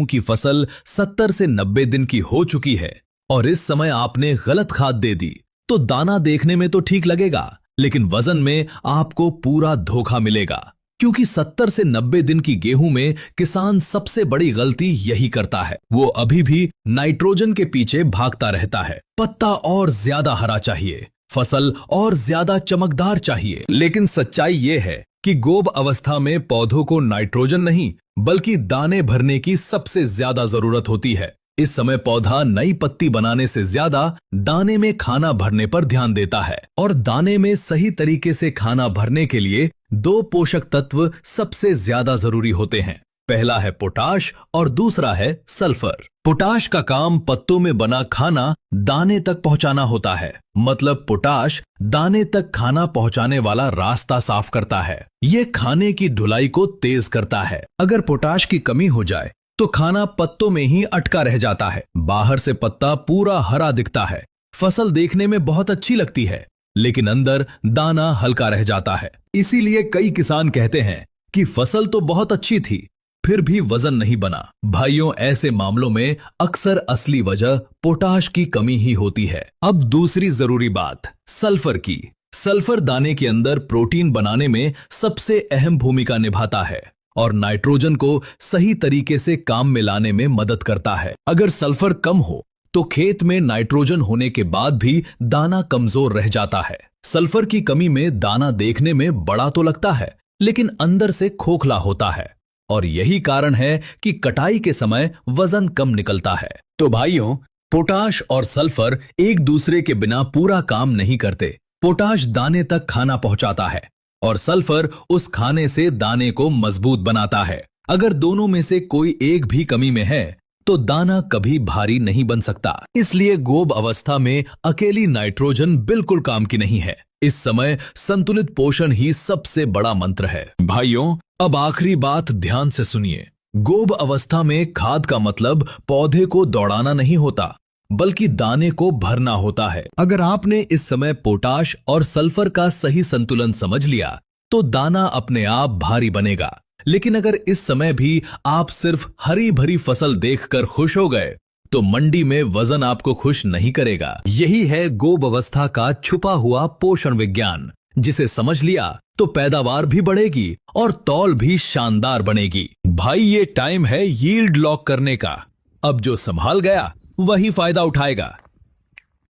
गेहूं की फसल 70 से 90 दिन की हो चुकी है और इस समय आपने गलत खाद दे दी, तो दाना देखने में तो ठीक लगेगा, लेकिन वजन में आपको पूरा धोखा मिलेगा। क्योंकि 70 से 90 दिन की गेहूं में किसान सबसे बड़ी गलती यही करता है, वो अभी भी नाइट्रोजन के पीछे भागता रहता है। पत्ता और ज्यादा हरा चाहिए, फसल और ज्यादा चमकदार चाहिए, लेकिन सच्चाई ये है कि गोब अवस्था में पौधों को नाइट्रोजन नहीं बल्कि दाने भरने की सबसे ज्यादा जरूरत होती है। इस समय पौधा नई पत्ती बनाने से ज्यादा दाने में खाना भरने पर ध्यान देता है, और दाने में सही तरीके से खाना भरने के लिए 2 पोषक तत्व सबसे ज्यादा जरूरी होते हैं। पहला है पोटाश और दूसरा है सल्फर। पोटाश का काम पत्तों में बना खाना दाने तक पहुंचाना होता है, मतलब पोटाश दाने तक खाना पहुंचाने वाला रास्ता साफ करता है। ये खाने की ढुलाई को तेज करता है। अगर पोटाश की कमी हो जाए तो खाना पत्तों में ही अटका रह जाता है। बाहर से पत्ता पूरा हरा दिखता है, फसल देखने में बहुत अच्छी लगती है, लेकिन अंदर दाना हल्का रह जाता है। इसीलिए कई किसान कहते हैं कि फसल तो बहुत अच्छी थी, फिर भी वजन नहीं बना। भाइयों, ऐसे मामलों में अक्सर असली वजह पोटाश की कमी ही होती है। अब दूसरी जरूरी बात सल्फर की। सल्फर दाने के अंदर प्रोटीन बनाने में सबसे अहम भूमिका निभाता है और नाइट्रोजन को सही तरीके से काम में लाने में मदद करता है। अगर सल्फर कम हो तो खेत में नाइट्रोजन होने के बाद भी दाना कमजोर रह जाता है। सल्फर की कमी में दाना देखने में बड़ा तो लगता है, लेकिन अंदर से खोखला होता है, और यही कारण है कि कटाई के समय वजन कम निकलता है। तो भाइयों, पोटाश और सल्फर एक दूसरे के बिना पूरा काम नहीं करते। पोटाश दाने तक खाना पहुंचाता है और सल्फर उस खाने से दाने को मजबूत बनाता है। अगर दोनों में से कोई एक भी कमी में है तो दाना कभी भारी नहीं बन सकता। इसलिए गोब अवस्था में अकेली नाइट्रोजन बिल्कुल काम की नहीं है। इस समय संतुलित पोषण ही सबसे बड़ा मंत्र है। भाइयों, अब आखिरी बात ध्यान से सुनिए। गोब अवस्था में खाद का मतलब पौधे को दौड़ाना नहीं होता, बल्कि दाने को भरना होता है। अगर आपने इस समय पोटाश और सल्फर का सही संतुलन समझ लिया तो दाना अपने आप भारी बनेगा। लेकिन अगर इस समय भी आप सिर्फ हरी भरी फसल देखकर खुश हो गए तो मंडी में वजन आपको खुश नहीं करेगा। यही है गोब अवस्था का छुपा हुआ पोषण विज्ञान, जिसे समझ लिया तो पैदावार भी बढ़ेगी और तौल भी शानदार बनेगी। भाई, ये टाइम है यील्ड लॉक करने का। अब जो संभाल गया वही फायदा उठाएगा।